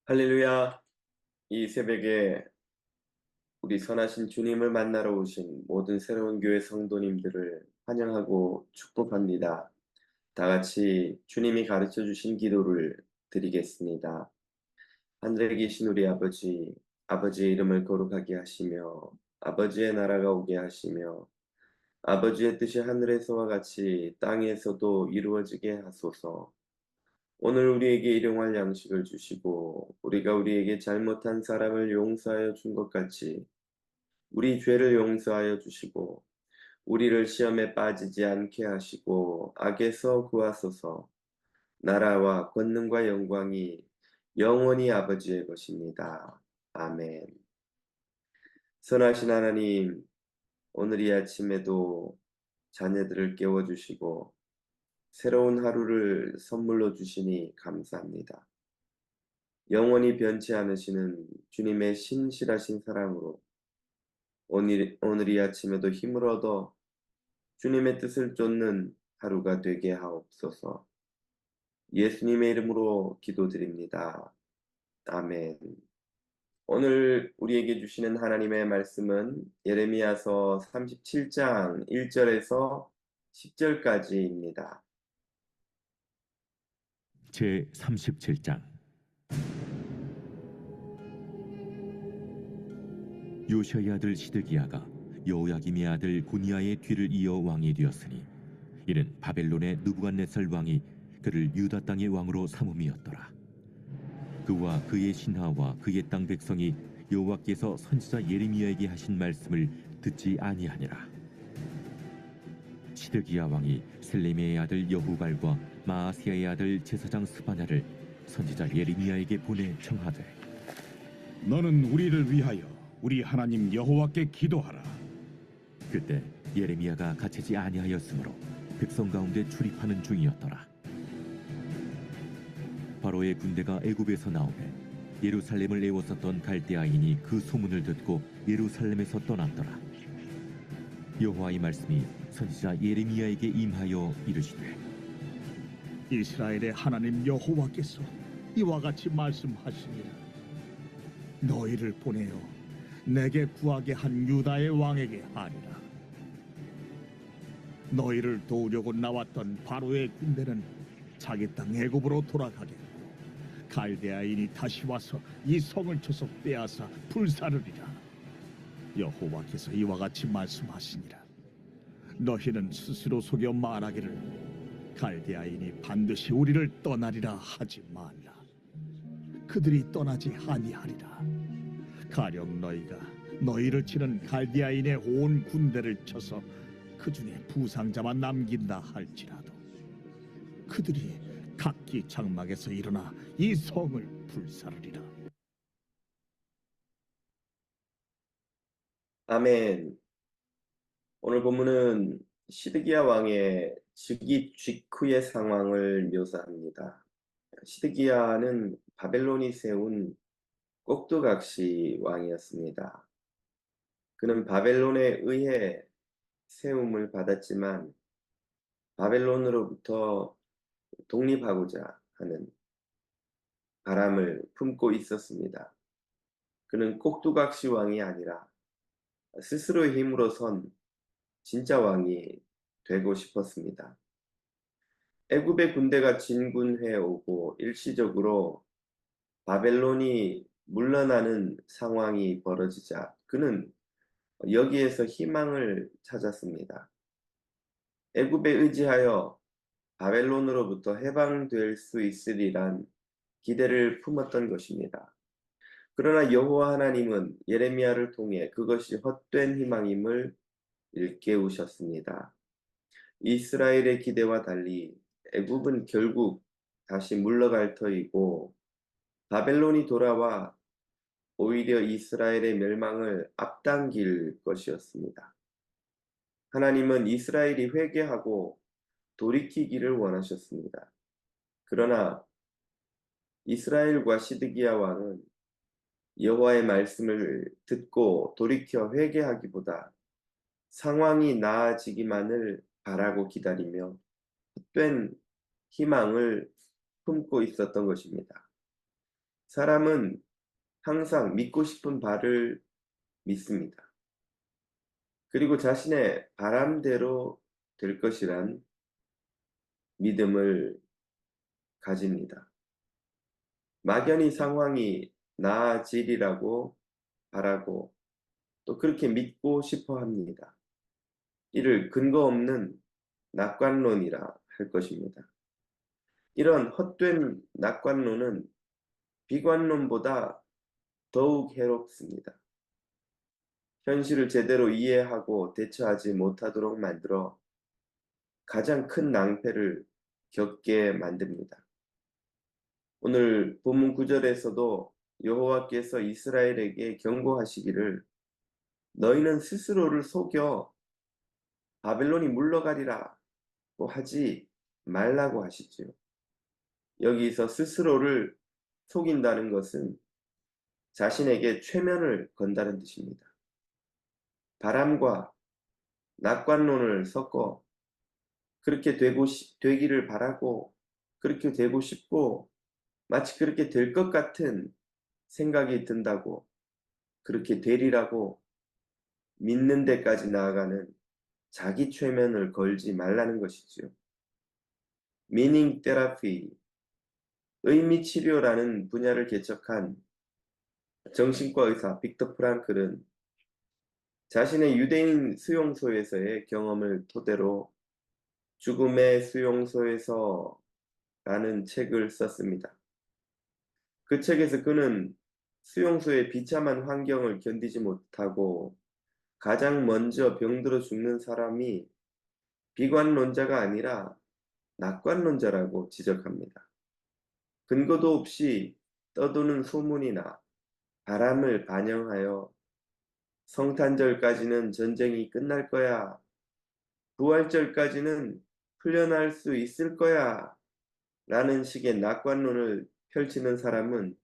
할렐루야! 이 새벽에 우리 선하신 주님을 만나러 오신 모든 새로운 교회 성도님들을 환영하고 축복합니다. 다 같이 주님이 가르쳐 주신 기도를 드리겠습니다. 하늘에 계신 우리 아버지, 아버지의 이름을 거룩하게 하시며 아버지의 나라가 오게 하시며 아버지의 뜻이 하늘에서와 같이 땅에서도 이루어지게 하소서. 오늘 우리에게 일용할 양식을 주시고 우리가 우리에게 잘못한 사람을 용서하여 준 것 같이 우리 죄를 용서하여 주시고 우리를 시험에 빠지지 않게 하시고 악에서 구하소서. 나라와 권능과 영광이 영원히 아버지의 것입니다. 아멘. 선하신 하나님, 오늘 이 아침에도 자녀들을 깨워주시고 새로운 하루를 선물로 주시니 감사합니다. 영원히 변치 않으시는 주님의 신실하신 사랑으로 오늘 이 아침에도 힘을 얻어 주님의 뜻을 쫓는 하루가 되게 하옵소서. 예수님의 이름으로 기도드립니다. 아멘. 오늘 우리에게 주시는 하나님의 말씀은 예레미야서 37장 1절에서 10절까지입니다. 제 37장. 요시아의 아들 시드기야가 여호야김의 아들 고니야의 뒤를 이어 왕이 되었으니 이는 바벨론의 느부갓네살 왕이 그를 유다 땅의 왕으로 삼음이었더라. 그와 그의 신하와 그의 땅 백성이 여호와께서 선지자 예레미야에게 하신 말씀을 듣지 아니하니라. 시드기야 왕이 셀레미의 아들 여후발과 마아스야의 아들 제사장 스바냐를 선지자 예레미야에게 보내 청하되, 너는 우리를 위하여 우리 하나님 여호와께 기도하라. 그때 예레미야가 갇히지 아니하였으므로 백성 가운데 출입하는 중이었더라. 바로의 군대가 애굽에서 나오매 예루살렘을 애워쌌던 갈대아인이 그 소문을 듣고 예루살렘에서 떠났더라. 여호와의 말씀이 선지자 예레미야에게 임하여 이르시되, 이스라엘의 하나님 여호와께서 이와 같이 말씀하시니라. 너희를 보내어 내게 구하게 한 유다의 왕에게 하리라. 너희를 도우려고 나왔던 바로의 군대는 자기 땅 애굽으로 돌아가겠고 갈대아인이 다시 와서 이 성을 쳐서 빼앗아 불사르리라. 여호와께서 이와 같이 말씀하시니라. 너희는 스스로 속여 말하기를 갈대아인이 반드시 우리를 떠나리라 하지 말라. 그들이 떠나지 아니하리라. 가령 너희가 너희를 치는 갈대아인의 온 군대를 쳐서 그 중에 부상자만 남긴다 할지라도 그들이 각기 장막에서 일어나 이 성을 불사르리라. 아멘. 오늘 본문은 시드기야 왕의 즉위 직후의 상황을 묘사합니다. 시드기야는 바벨론이 세운 꼭두각시 왕이었습니다. 그는 바벨론에 의해 세움을 받았지만 바벨론으로부터 독립하고자 하는 바람을 품고 있었습니다. 그는 꼭두각시 왕이 아니라 스스로의 힘으로 선 진짜 왕이 되고 싶었습니다. 애굽의 군대가 진군해 오고 일시적으로 바벨론이 물러나는 상황이 벌어지자 그는 여기에서 희망을 찾았습니다. 애굽에 의지하여 바벨론으로부터 해방될 수 있으리란 기대를 품었던 것입니다. 그러나 여호와 하나님은 예레미야를 통해 그것이 헛된 희망임을 일깨우셨습니다. 이스라엘의 기대와 달리 애굽은 결국 다시 물러갈 터이고 바벨론이 돌아와 오히려 이스라엘의 멸망을 앞당길 것이었습니다. 하나님은 이스라엘이 회개하고 돌이키기를 원하셨습니다. 그러나 이스라엘과 시드기야 왕은 여호와의 말씀을 듣고 돌이켜 회개하기보다 상황이 나아지기만을 바라고 기다리며 헛된 희망을 품고 있었던 것입니다. 사람은 항상 믿고 싶은 바를 믿습니다. 그리고 자신의 바람대로 될 것이란 믿음을 가집니다. 막연히 상황이 나아지리라고 바라고 또 그렇게 믿고 싶어 합니다. 이를 근거 없는 낙관론이라 할 것입니다. 이런 헛된 낙관론은 비관론보다 더욱 해롭습니다. 현실을 제대로 이해하고 대처하지 못하도록 만들어 가장 큰 낭패를 겪게 만듭니다. 오늘 본문 9절에서도 여호와께서 이스라엘에게 경고하시기를 너희는 스스로를 속여 바벨론이 물러가리라고 하지 말라고 하시지요. 여기서 스스로를 속인다는 것은 자신에게 최면을 건다는 뜻입니다. 바람과 낙관론을 섞어 그렇게 되기를 바라고 그렇게 되고 싶고 마치 그렇게 될 것 같은 생각이 든다고 그렇게 되리라고 믿는 데까지 나아가는 자기 최면을 걸지 말라는 것이지요. 미닝 테라피, 의미 치료라는 분야를 개척한 정신과 의사 빅터 프랑클은 자신의 유대인 수용소에서의 경험을 토대로 죽음의 수용소에서라는 책을 썼습니다. 그 책에서 그는 수용소의 비참한 환경을 견디지 못하고 가장 먼저 병들어 죽는 사람이 비관론자가 아니라 낙관론자라고 지적합니다. 근거도 없이 떠도는 소문이나 바람을 반영하여 성탄절까지는 전쟁이 끝날 거야, 부활절까지는 풀려날 수 있을 거야 라는 식의 낙관론을 펼치는 사람은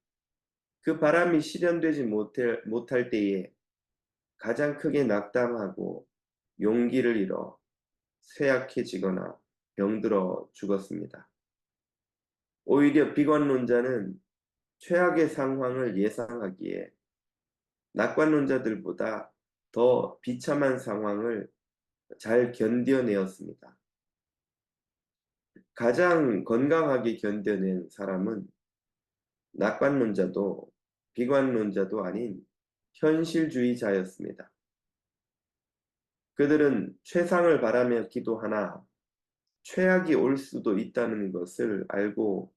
그 바람이 실현되지 못할 때에 가장 크게 낙담하고 용기를 잃어 쇠약해지거나 병들어 죽었습니다. 오히려 비관론자는 최악의 상황을 예상하기에 낙관론자들보다 더 비참한 상황을 잘 견뎌내었습니다. 가장 건강하게 견뎌낸 사람은 낙관론자도 비관론자도 아닌 현실주의자였습니다. 그들은 최상을 바라며 기도하나 최악이 올 수도 있다는 것을 알고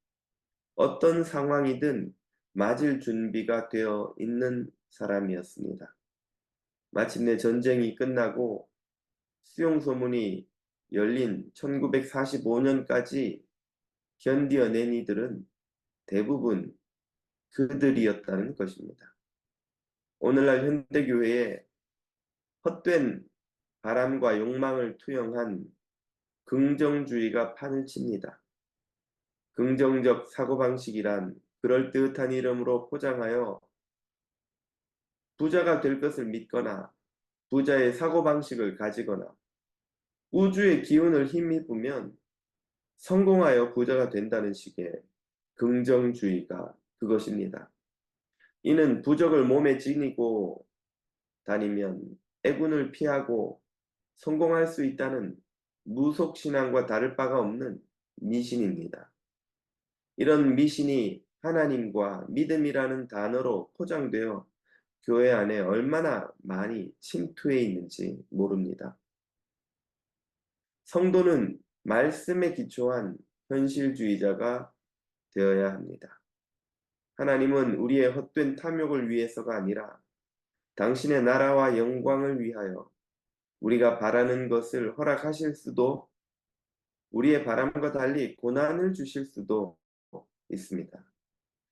어떤 상황이든 맞을 준비가 되어 있는 사람이었습니다. 마침내 전쟁이 끝나고 수용소문이 열린 1945년까지 견뎌낸 이들은 대부분 그들이었다는 것입니다. 오늘날 현대교회에 헛된 바람과 욕망을 투영한 긍정주의가 판을 칩니다. 긍정적 사고방식이란 그럴듯한 이름으로 포장하여 부자가 될 것을 믿거나 부자의 사고방식을 가지거나 우주의 기운을 힘입으면 성공하여 부자가 된다는 식의 긍정주의가 그것입니다. 이는 부적을 몸에 지니고 다니면 애군을 피하고 성공할 수 있다는 무속신앙과 다를 바가 없는 미신입니다. 이런 미신이 하나님과 믿음이라는 단어로 포장되어 교회 안에 얼마나 많이 침투해 있는지 모릅니다. 성도는 말씀에 기초한 현실주의자가 되어야 합니다. 하나님은 우리의 헛된 탐욕을 위해서가 아니라 당신의 나라와 영광을 위하여 우리가 바라는 것을 허락하실 수도 우리의 바람과 달리 고난을 주실 수도 있습니다.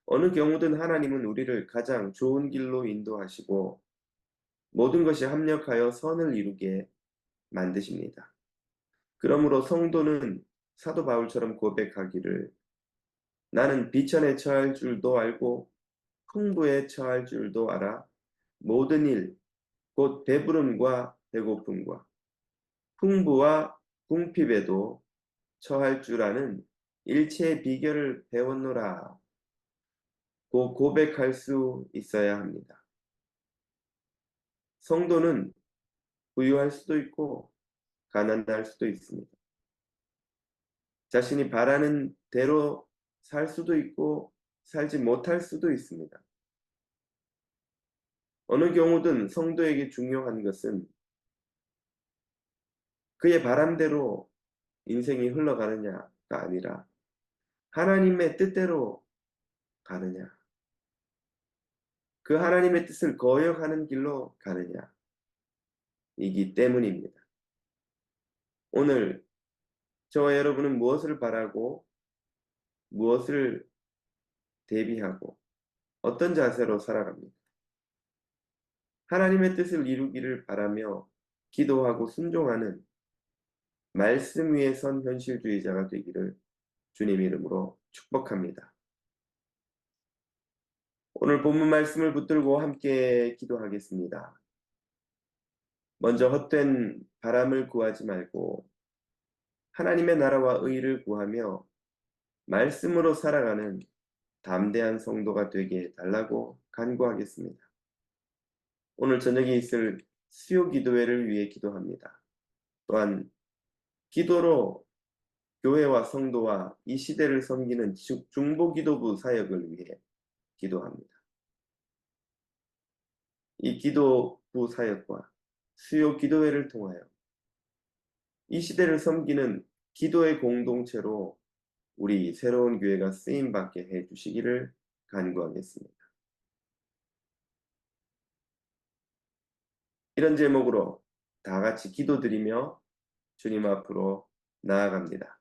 어느 경우든 하나님은 우리를 가장 좋은 길로 인도하시고 모든 것이 합력하여 선을 이루게 만드십니다. 그러므로 성도는 사도 바울처럼 고백하기를 나는 비천에 처할 줄도 알고 풍부에 처할 줄도 알아 모든 일, 곧 배부름과 배고픔과 풍부와 궁핍에도 처할 줄 아는 일체의 비결을 배웠노라. 고백할 수 있어야 합니다. 성도는 부유할 수도 있고 가난할 수도 있습니다. 자신이 바라는 대로 살 수도 있고 살지 못할 수도 있습니다. 어느 경우든 성도에게 중요한 것은 그의 바람대로 인생이 흘러가느냐가 아니라 하나님의 뜻대로 가느냐, 그 하나님의 뜻을 거역하는 길로 가느냐이기 때문입니다. 오늘 저와 여러분은 무엇을 바라고 무엇을 대비하고 어떤 자세로 살아갑니까? 하나님의 뜻을 이루기를 바라며 기도하고 순종하는 말씀 위에 선 현실주의자가 되기를 주님 이름으로 축복합니다. 오늘 본문 말씀을 붙들고 함께 기도하겠습니다. 먼저 헛된 바람을 구하지 말고 하나님의 나라와 의를 구하며 말씀으로 살아가는 담대한 성도가 되게 해달라고 간구하겠습니다. 오늘 저녁에 있을 수요 기도회를 위해 기도합니다. 또한 기도로 교회와 성도와 이 시대를 섬기는 중보기도부 사역을 위해 기도합니다. 이 기도부 사역과 수요 기도회를 통하여 이 시대를 섬기는 기도의 공동체로 우리 새로운 교회가 쓰임받게 해주시기를 간구하겠습니다. 이런 제목으로 다 같이 기도드리며 주님 앞으로 나아갑니다.